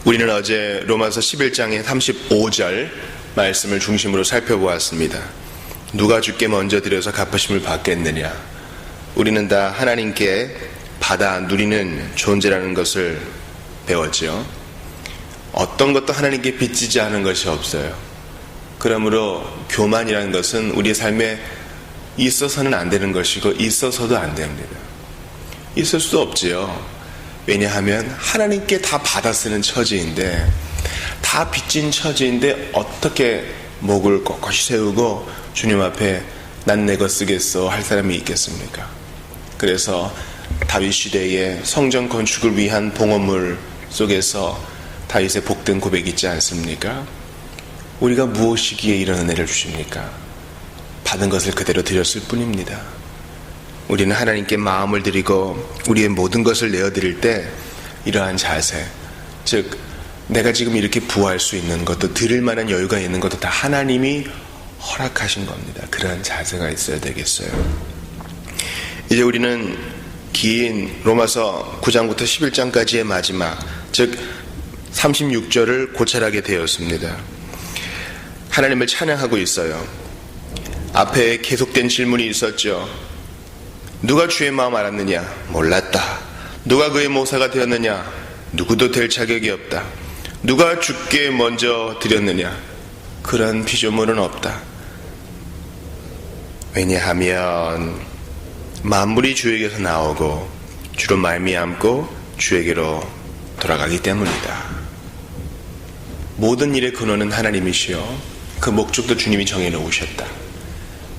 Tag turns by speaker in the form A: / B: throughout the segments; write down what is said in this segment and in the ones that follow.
A: 우리는 어제 로마서 11장의 35절 말씀을 중심으로 살펴보았습니다. 누가 주께 먼저 드려서 갚으심을 받겠느냐. 우리는 다 하나님께 받아 누리는 존재라는 것을 배웠죠. 어떤 것도 하나님께 빚지지 않은 것이 없어요. 그러므로 교만이라는 것은 우리의 삶에 있어서는 안 되는 것이고 있어서도 안 됩니다. 있을 수 없지요. 왜냐하면 하나님께 다 받아 쓰는 처지인데, 다 빚진 처지인데 어떻게 목을 꼿꼿이 세우고 주님 앞에 난 내 것 쓰겠어 할 사람이 있겠습니까? 그래서 다윗 시대의 성전 건축을 위한 봉헌물 속에서 다윗의 복된 고백이 있지 않습니까? 우리가 무엇이기에 이런 은혜를 주십니까? 받은 것을 그대로 드렸을 뿐입니다. 우리는 하나님께 마음을 드리고 우리의 모든 것을 내어드릴 때 이러한 자세, 즉 내가 지금 이렇게 부할 수 있는 것도, 드릴 만한 여유가 있는 것도 다 하나님이 허락하신 겁니다. 그러한 자세가 있어야 되겠어요. 이제 우리는 긴 로마서 9장부터 11장까지의 마지막, 즉 36절을 고찰하게 되었습니다. 하나님을 찬양하고 있어요. 앞에 계속된 질문이 있었죠. 누가 주의 마음 알았느냐? 몰랐다. 누가 그의 모사가 되었느냐? 누구도 될 자격이 없다. 누가 주께 먼저 드렸느냐? 그런 피조물은 없다. 왜냐하면 만물이 주에게서 나오고 주로 말미암고 주에게로 돌아가기 때문이다. 모든 일의 근원은 하나님이시요 그 목적도 주님이 정해놓으셨다.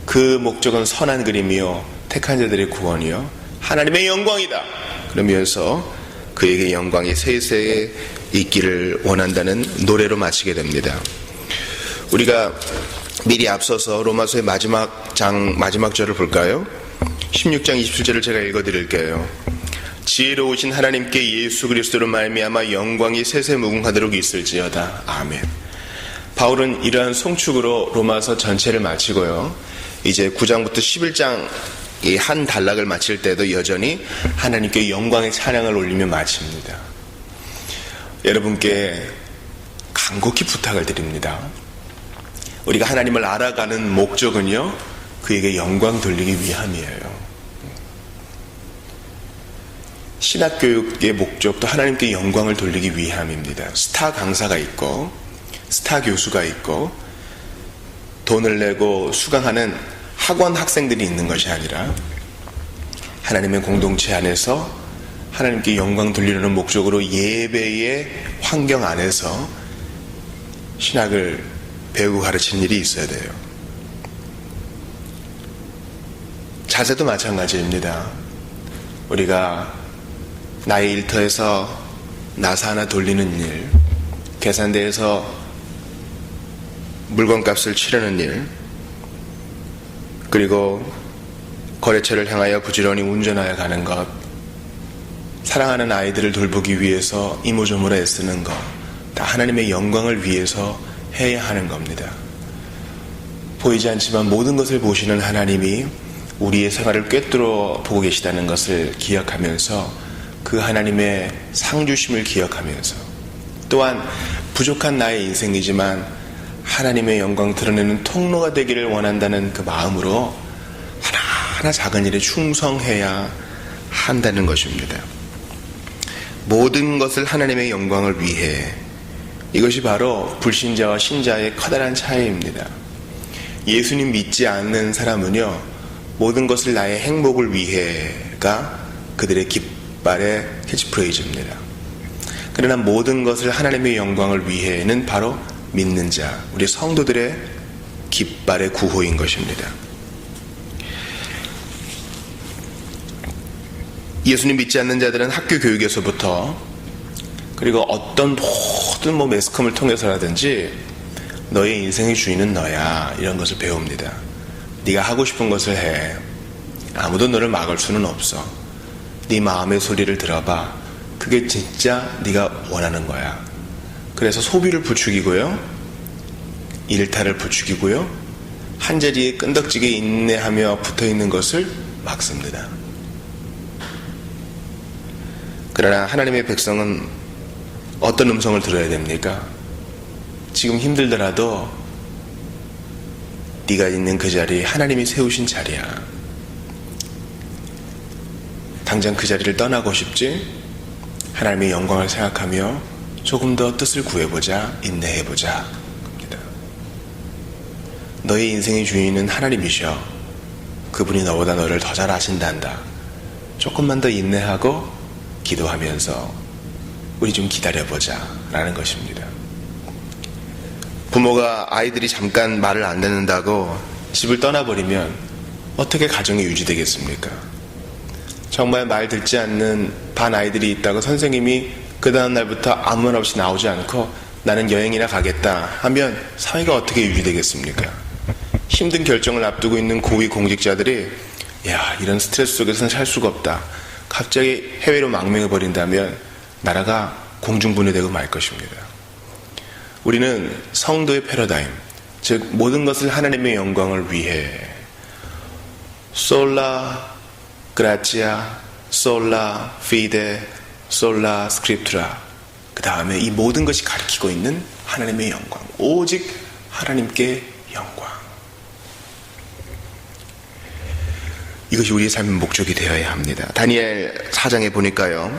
A: 그 목적은 선한 그림이요 택한 자들의 구원이요 하나님의 영광이다. 그러면서 그에게 영광이 세세에 있기를 원한다는 노래로 마치게 됩니다. 우리가 미리 앞서서 로마서의 마지막 절을 볼까요? 16장 27절을 제가 읽어드릴게요. 지혜로우신 하나님께 예수 그리스도로 말미암아 영광이 세세 무궁하도록 있을지어다. 아멘. 바울은 이러한 송축으로 로마서 전체를 마치고요, 이제 9장부터 11장 이 한 단락을 마칠 때도 여전히 하나님께 영광의 찬양을 올리며 마칩니다. 여러분께 간곡히 부탁을 드립니다. 우리가 하나님을 알아가는 목적은요, 그에게 영광 돌리기 위함이에요. 신학교육의 목적도 하나님께 영광을 돌리기 위함입니다. 스타 강사가 있고 스타 교수가 있고 돈을 내고 수강하는 학원 학생들이 있는 것이 아니라 하나님의 공동체 안에서 하나님께 영광 돌리려는 목적으로 예배의 환경 안에서 신학을 배우고 가르치는 일이 있어야 돼요. 자세도 마찬가지입니다. 우리가 나의 일터에서 나사 하나 돌리는 일, 계산대에서 물건값을 치르는 일, 그리고 거래처를 향하여 부지런히 운전하여 가는 것, 사랑하는 아이들을 돌보기 위해서 이모저모로 애쓰는 것, 다 하나님의 영광을 위해서 해야 하는 겁니다. 보이지 않지만 모든 것을 보시는 하나님이 우리의 생활을 꿰뚫어 보고 계시다는 것을 기억하면서 그 하나님의 상주심을 기억하면서, 또한 부족한 나의 인생이지만 하나님의 영광 드러내는 통로가 되기를 원한다는 그 마음으로 하나하나 작은 일에 충성해야 한다는 것입니다. 모든 것을 하나님의 영광을 위해, 이것이 바로 불신자와 신자의 커다란 차이입니다. 예수님 믿지 않는 사람은요, 모든 것을 나의 행복을 위해가 그들의 깃발의 캐치프레이즈입니다. 그러나 모든 것을 하나님의 영광을 위해는 바로 믿는 자, 우리 성도들의 깃발의 구호인 것입니다. 예수님 믿지 않는 자들은 학교 교육에서부터, 그리고 어떤 모든 매스컴을 통해서라든지 너의 인생의 주인은 너야, 이런 것을 배웁니다. 네가 하고 싶은 것을 해. 아무도 너를 막을 수는 없어. 네 마음의 소리를 들어봐. 그게 진짜 네가 원하는 거야. 그래서 소비를 부추기고요, 일탈을 부추기고요, 한자리에 끈덕지게 인내하며 붙어있는 것을 막습니다. 그러나 하나님의 백성은 어떤 음성을 들어야 됩니까? 지금 힘들더라도 네가 있는 그 자리 하나님이 세우신 자리야. 당장 그 자리를 떠나고 싶지? 하나님의 영광을 생각하며 조금 더 뜻을 구해보자, 인내해보자. 너의 인생의 주인은 하나님이셔. 그분이 너보다 너를 더 잘 아신단다. 조금만 더 인내하고 기도하면서 우리 좀 기다려보자 라는 것입니다. 부모가 아이들이 잠깐 말을 안 듣는다고 집을 떠나버리면 어떻게 가정이 유지되겠습니까? 정말 말 듣지 않는 반 아이들이 있다고 선생님이 그 다음 날부터 아무 말 없이 나오지 않고 나는 여행이나 가겠다 하면 사회가 어떻게 유지되겠습니까? 힘든 결정을 앞두고 있는 고위 공직자들이 야, 이런 스트레스 속에서는 살 수가 없다. 갑자기 해외로 망명해버린다면 나라가 공중분해되고 말 것입니다. 우리는 성도의 패러다임, 즉 모든 것을 하나님의 영광을 위해 솔라 그라치아, 솔라 피데, 솔라 스크립투라, 그 다음에 이 모든 것이 가리키고 있는 하나님의 영광, 오직 하나님께 영광. 이것이 우리의 삶의 목적이 되어야 합니다. 다니엘 4장에 보니까요,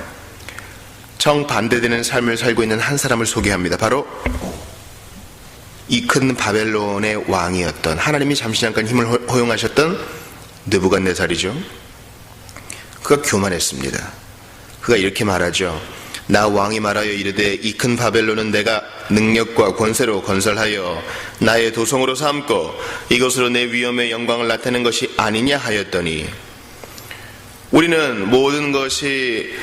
A: 정반대되는 삶을 살고 있는 한 사람을 소개합니다. 바로 이 큰 바벨론의 왕이었던, 하나님이 잠시 잠깐 힘을 허용하셨던 느부갓네살이죠. 그가 교만했습니다. 그가 이렇게 말하죠. 나 왕이 말하여 이르되 이 큰 바벨론은 내가 능력과 권세로 건설하여 나의 도성으로 삼고 이것으로 내 위엄의 영광을 나타내는 것이 아니냐 하였더니, 우리는 모든 것이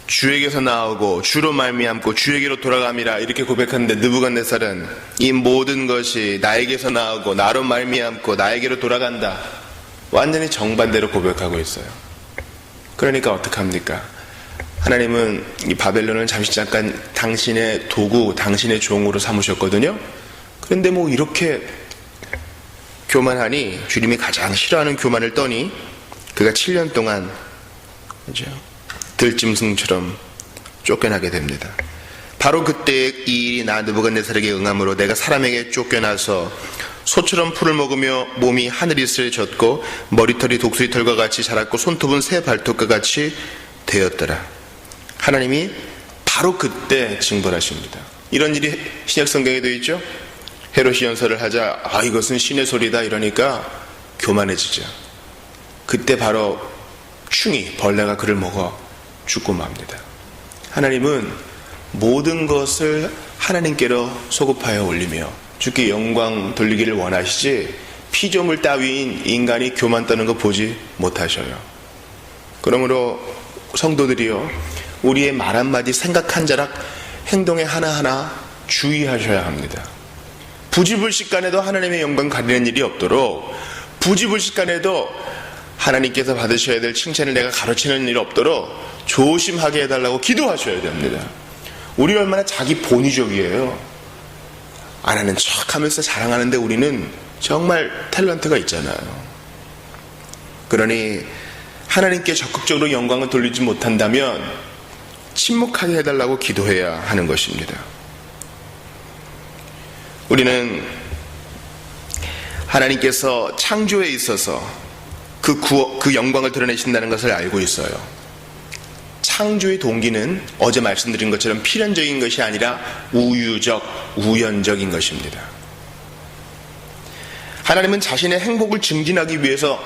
A: 주에게서 나오고 주로 말미암고 주에게로 돌아감이라 이렇게 고백하는데, 느부갓네살은 이 모든 것이 나에게서 나오고 나로 말미암고 나에게로 돌아간다, 완전히 정반대로 고백하고 있어요. 그러니까 어떡합니까? 하나님은 이 바벨론을 잠시 잠깐 당신의 도구, 당신의 종으로 삼으셨거든요. 그런데 뭐 이렇게 교만하니, 주님이 가장 싫어하는 교만을 떠니 그가 7년 동안 그죠? 들짐승처럼 쫓겨나게 됩니다. 바로 그때 이 일이 나 느부갓네살에게 응함으로 내가 사람에게 쫓겨나서 소처럼 풀을 먹으며 몸이 하늘이슬 젖고 머리털이 독수리 털과 같이 자랐고 손톱은 새 발톱과 같이 되었더라. 하나님이 바로 그때 징벌하십니다. 이런 일이 신약 성경에 되어 있죠. 헤롯이 연설을 하자 이것은 신의 소리다 이러니까 교만해지죠. 그때 바로 충이, 벌레가 그를 먹어 죽고 맙니다. 하나님은 모든 것을 하나님께로 소급하여 올리며 주께 영광 돌리기를 원하시지, 피조물 따위인 인간이 교만 떠는 거 보지 못하셔요. 그러므로 성도들이요, 우리의 말 한마디, 생각 한 자락, 행동의 하나하나 주의하셔야 합니다. 부지불식간에도 하나님의 영광 가리는 일이 없도록, 부지불식간에도 하나님께서 받으셔야 될 칭찬을 내가 가로채는 일이 없도록 조심하게 해달라고 기도하셔야 됩니다. 우리 얼마나 자기 본위적이에요. 안 하는 척 하면서 자랑하는데 우리는 정말 탤런트가 있잖아요. 그러니 하나님께 적극적으로 영광을 돌리지 못한다면 침묵하게 해달라고 기도해야 하는 것입니다. 우리는 하나님께서 창조에 있어서 그 영광을 드러내신다는 것을 알고 있어요. 창조의 동기는 어제 말씀드린 것처럼 필연적인 것이 아니라 우유적, 우연적인 것입니다. 하나님은 자신의 행복을 증진하기 위해서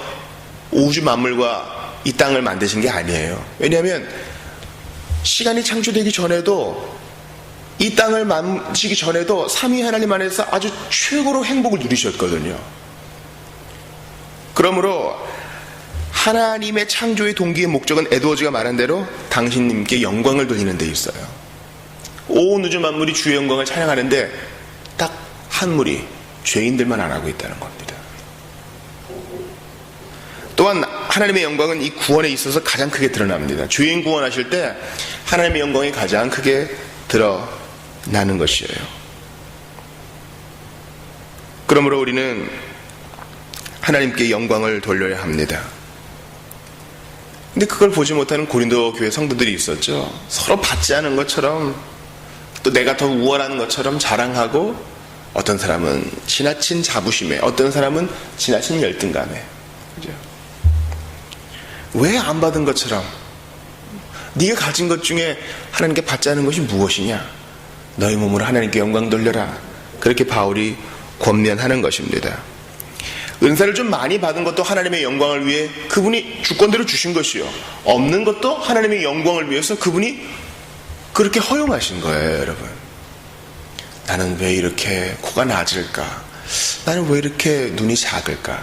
A: 우주 만물과 이 땅을 만드신 게 아니에요. 왜냐하면 시간이 창조되기 전에도, 이 땅을 만드시기 전에도 삼위 하나님 안에서 아주 최고로 행복을 누리셨거든요. 그러므로 하나님의 창조의 동기의 목적은 에드워즈가 말한 대로 당신님께 영광을 돌리는 데 있어요. 온 우주 만물이 주의 영광을 찬양하는데 딱 한 무리, 죄인들만 안 하고 있다는 겁니다. 또한 하나님의 영광은 이 구원에 있어서 가장 크게 드러납니다. 죄인 구원하실 때 하나님의 영광이 가장 크게 드러나는 것이에요. 그러므로 우리는 하나님께 영광을 돌려야 합니다. 근데 그걸 보지 못하는 고린도 교회 성도들이 있었죠. 서로 받지 않은 것처럼 또 내가 더 우월한 것처럼 자랑하고, 어떤 사람은 지나친 자부심에, 어떤 사람은 지나친 열등감에. 그죠? 왜 안 받은 것처럼? 네가 가진 것 중에 하나님께 받지 않은 것이 무엇이냐? 너희 몸으로 하나님께 영광 돌려라. 그렇게 바울이 권면하는 것입니다. 은사를 좀 많이 받은 것도 하나님의 영광을 위해 그분이 주권대로 주신 것이요, 없는 것도 하나님의 영광을 위해서 그분이 그렇게 허용하신 거예요. 여러분, 나는 왜 이렇게 코가 낮을까? 나는 왜 이렇게 눈이 작을까?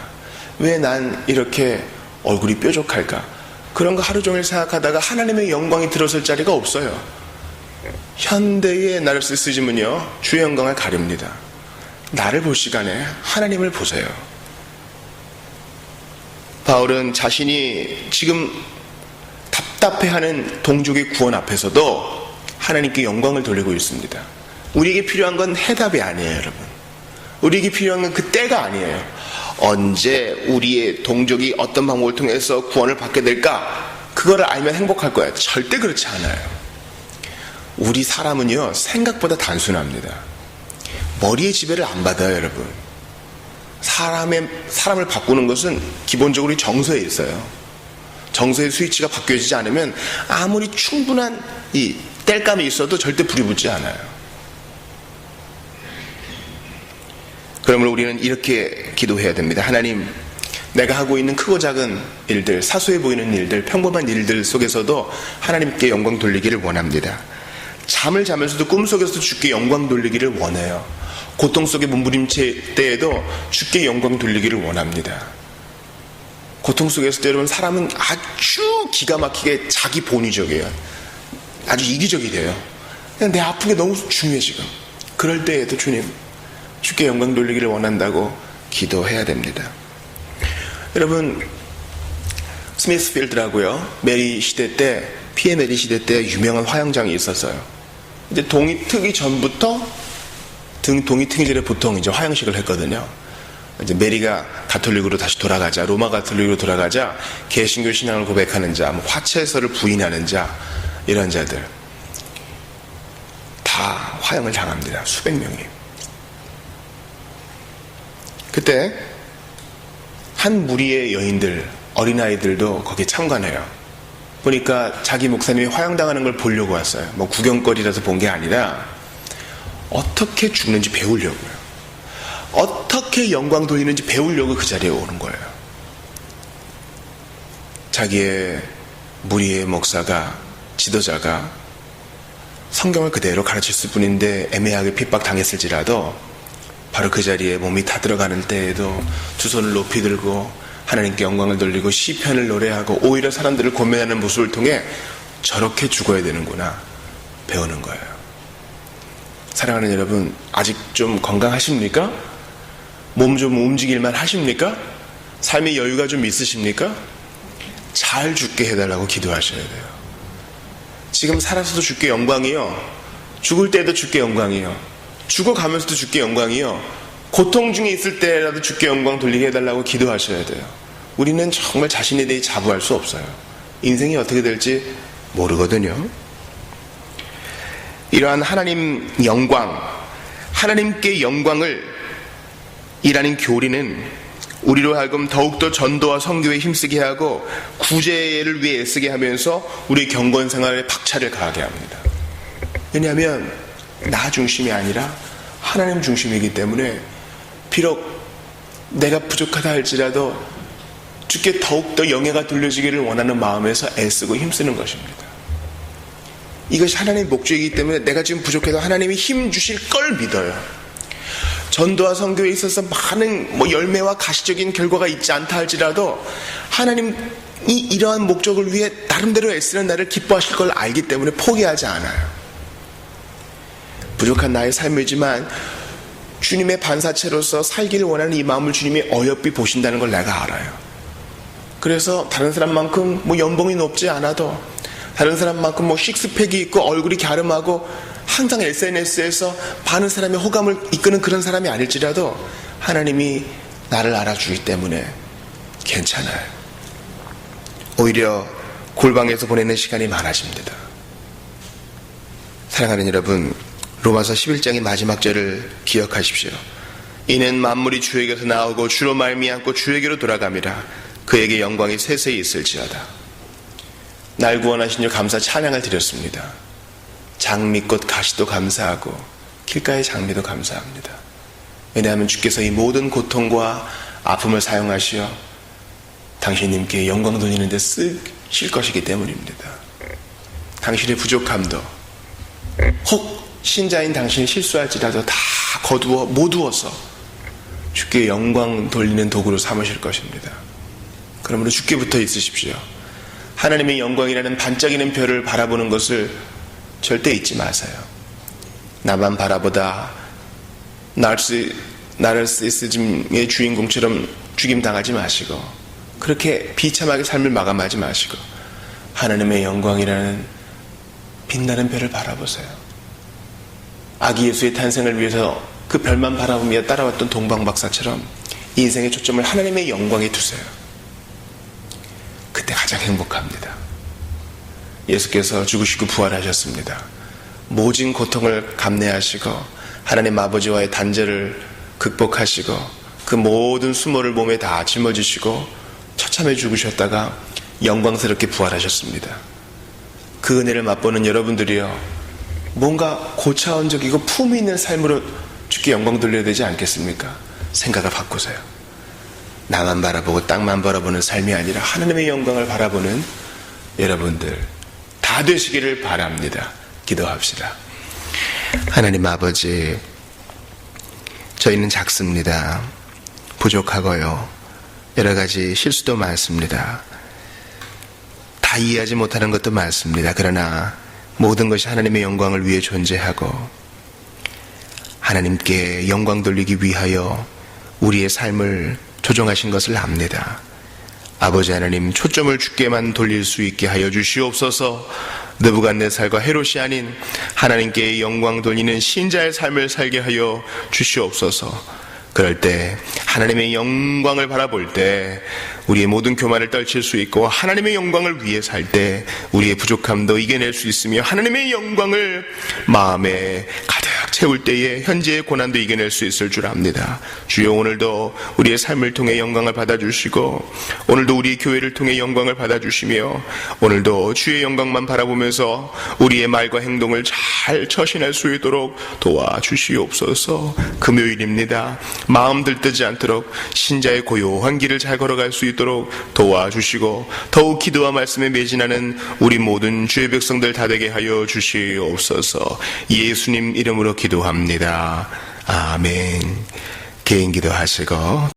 A: 왜 난 이렇게 얼굴이 뾰족할까? 그런 거 하루 종일 생각하다가 하나님의 영광이 들어설 자리가 없어요. 현대의 나르시시즘은요, 주의 영광을 가립니다. 나를 볼 시간에 하나님을 보세요. 바울은 자신이 지금 답답해하는 동족의 구원 앞에서도 하나님께 영광을 돌리고 있습니다. 우리에게 필요한 건 해답이 아니에요, 여러분. 우리에게 필요한 건 그 때가 아니에요. 언제 우리의 동족이 어떤 방법을 통해서 구원을 받게 될까? 그거를 알면 행복할 거예요. 절대 그렇지 않아요. 우리 사람은요, 생각보다 단순합니다. 머리의 지배를 안 받아요, 여러분. 사람을 바꾸는 것은 기본적으로 정서에 있어요. 정서의 스위치가 바뀌어지지 않으면 아무리 충분한 이 땔감이 있어도 절대 불이 붙지 않아요. 그러므로 우리는 이렇게 기도해야 됩니다. 하나님, 내가 하고 있는 크고 작은 일들, 사소해 보이는 일들, 평범한 일들 속에서도 하나님께 영광 돌리기를 원합니다. 잠을 자면서도 꿈속에서도 주께 영광 돌리기를 원해요. 고통 속에 몸부림칠 때에도 주께 영광 돌리기를 원합니다. 고통 속에서도 여러분, 사람은 아주 기가 막히게 자기 본위적이에요. 아주 이기적이 돼요. 그냥 내 아픈 게 너무 중요해 지금. 그럴 때에도 주님, 주께 영광 돌리기를 원한다고 기도해야 됩니다. 여러분, 스미스필드라고요, 메리 시대 때, 피에 메리 시대 때 유명한 화영장이 있었어요. 이제 동이 트기 전부터, 동이 트기 전에 보통 이제 화영식을 했거든요. 이제 메리가 가톨릭으로 다시 돌아가자, 로마 가톨릭으로 돌아가자, 개신교 신앙을 고백하는 자, 화채서를 부인하는 자, 이런 자들 다 화형을 당합니다. 수백 명이. 그때 한 무리의 여인들, 어린아이들도 거기에 참관해요. 보니까 자기 목사님이 화형당하는 걸 보려고 왔어요. 뭐 구경거리라서 본 게 아니라 어떻게 죽는지 배우려고요. 어떻게 영광 돌리는지 배우려고 그 자리에 오는 거예요. 자기의 무리의 목사가, 지도자가 성경을 그대로 가르쳤을 뿐인데 애매하게 핍박당했을지라도 바로 그 자리에 몸이 다 들어가는 때에도 두 손을 높이 들고 하나님께 영광을 돌리고 시편을 노래하고 오히려 사람들을 권면하는 모습을 통해 저렇게 죽어야 되는구나 배우는 거예요. 사랑하는 여러분, 아직 좀 건강하십니까? 몸 좀 움직일만 하십니까? 삶의 여유가 좀 있으십니까? 잘 죽게 해달라고 기도하셔야 돼요. 지금 살아서도 주께 영광이요, 죽을 때도 주께 영광이요, 죽어가면서도 주께 영광이요, 고통 중에 있을 때라도 주께 영광 돌리게 해달라고 기도하셔야 돼요. 우리는 정말 자신에 대해 자부할 수 없어요. 인생이 어떻게 될지 모르거든요. 이러한 하나님 영광, 하나님께 영광을 이라는 교리는 우리로 하여금 더욱더 전도와 선교에 힘쓰게 하고 구제를 위해 애쓰게 하면서 우리의 경건 생활에 박차를 가하게 합니다. 왜냐하면 나 중심이 아니라 하나님 중심이기 때문에 비록 내가 부족하다 할지라도 주께 더욱더 영예가 돌려지기를 원하는 마음에서 애쓰고 힘쓰는 것입니다. 이것이 하나님의 목적이기 때문에 내가 지금 부족해도 하나님이 힘 주실 걸 믿어요. 전도와 선교에 있어서 많은 열매와 가시적인 결과가 있지 않다 할지라도 하나님이 이러한 목적을 위해 나름대로 애쓰는 나를 기뻐하실 걸 알기 때문에 포기하지 않아요. 부족한 나의 삶이지만 주님의 반사체로서 살기를 원하는 이 마음을 주님이 어여삐 보신다는 걸 내가 알아요. 그래서 다른 사람만큼 연봉이 높지 않아도, 다른 사람만큼 식스팩이 있고 얼굴이 갸름하고 항상 SNS에서 많은 사람의 호감을 이끄는 그런 사람이 아닐지라도 하나님이 나를 알아주기 때문에 괜찮아요. 오히려 골방에서 보내는 시간이 많아집니다. 사랑하는 여러분, 로마서 11장의 마지막 절을 기억하십시오. 이는 만물이 주에게서 나오고 주로 말미암고 주에게로 돌아감이라. 그에게 영광이 세세히 있을지어다. 날 구원하신 주 감사 찬양을 드렸습니다. 장미꽃 가시도 감사하고 길가의 장미도 감사합니다. 왜냐하면 주께서 이 모든 고통과 아픔을 사용하시어 당신님께 영광 돌리는 데 쓰실 것이기 때문입니다. 당신의 부족함도 혹 신자인 당신이 실수할지라도 다 거두어 모두어서 주께 영광 돌리는 도구로 삼으실 것입니다. 그러므로 주께 붙어 있으십시오. 하나님의 영광이라는 반짝이는 별을 바라보는 것을 절대 잊지 마세요. 나만 바라보다 나르시시즘의 주인공처럼 죽임당하지 마시고 그렇게 비참하게 삶을 마감하지 마시고 하나님의 영광이라는 빛나는 별을 바라보세요. 아기 예수의 탄생을 위해서 그 별만 바라보며 따라왔던 동방박사처럼 인생의 초점을 하나님의 영광에 두세요. 그때 가장 행복합니다. 예수께서 죽으시고 부활하셨습니다. 모진 고통을 감내하시고 하나님 아버지와의 단절을 극복하시고 그 모든 수모를 몸에 다 짊어지시고 처참해 죽으셨다가 영광스럽게 부활하셨습니다. 그 은혜를 맛보는 여러분들이요, 뭔가 고차원적이고 품위 있는 삶으로 주께 영광 돌려야 되지 않겠습니까? 생각을 바꾸세요. 나만 바라보고 땅만 바라보는 삶이 아니라 하나님의 영광을 바라보는 여러분들 다 되시기를 바랍니다. 기도합시다. 하나님 아버지, 저희는 작습니다. 부족하고요, 여러 가지 실수도 많습니다. 다 이해하지 못하는 것도 많습니다. 그러나 모든 것이 하나님의 영광을 위해 존재하고 하나님께 영광 돌리기 위하여 우리의 삶을 조정하신 것을 압니다. 아버지 하나님, 초점을 주께만 돌릴 수 있게 하여 주시옵소서. 느부갓네살과 헤롯이 아닌 하나님께 영광 돌리는 신자의 삶을 살게 하여 주시옵소서. 그럴 때 하나님의 영광을 바라볼 때 우리의 모든 교만을 떨칠 수 있고 하나님의 영광을 위해 살 때 우리의 부족함도 이겨낼 수 있으며 하나님의 영광을 마음에 가득 채울 때에 현재의 고난도 이겨낼 수 있을 줄 압니다. 주여, 오늘도 우리의 삶을 통해 영광을 받아주시고 오늘도 우리 교회를 통해 영광을 받아주시며 오늘도 주의 영광만 바라보면서 우리의 말과 행동을 잘 처신할 수 있도록 도와주시옵소서. 금요일입니다. 마음 들뜨지 않도록 신자의 고요한 길을 잘 걸어갈 수 있도록 도와주시고 더욱 기도와 말씀에 매진하는 우리 모든 주의 백성들 다 되게 하여 주시옵소서. 예수님 이름으로 기도합니다. 아멘. 개인 기도하시고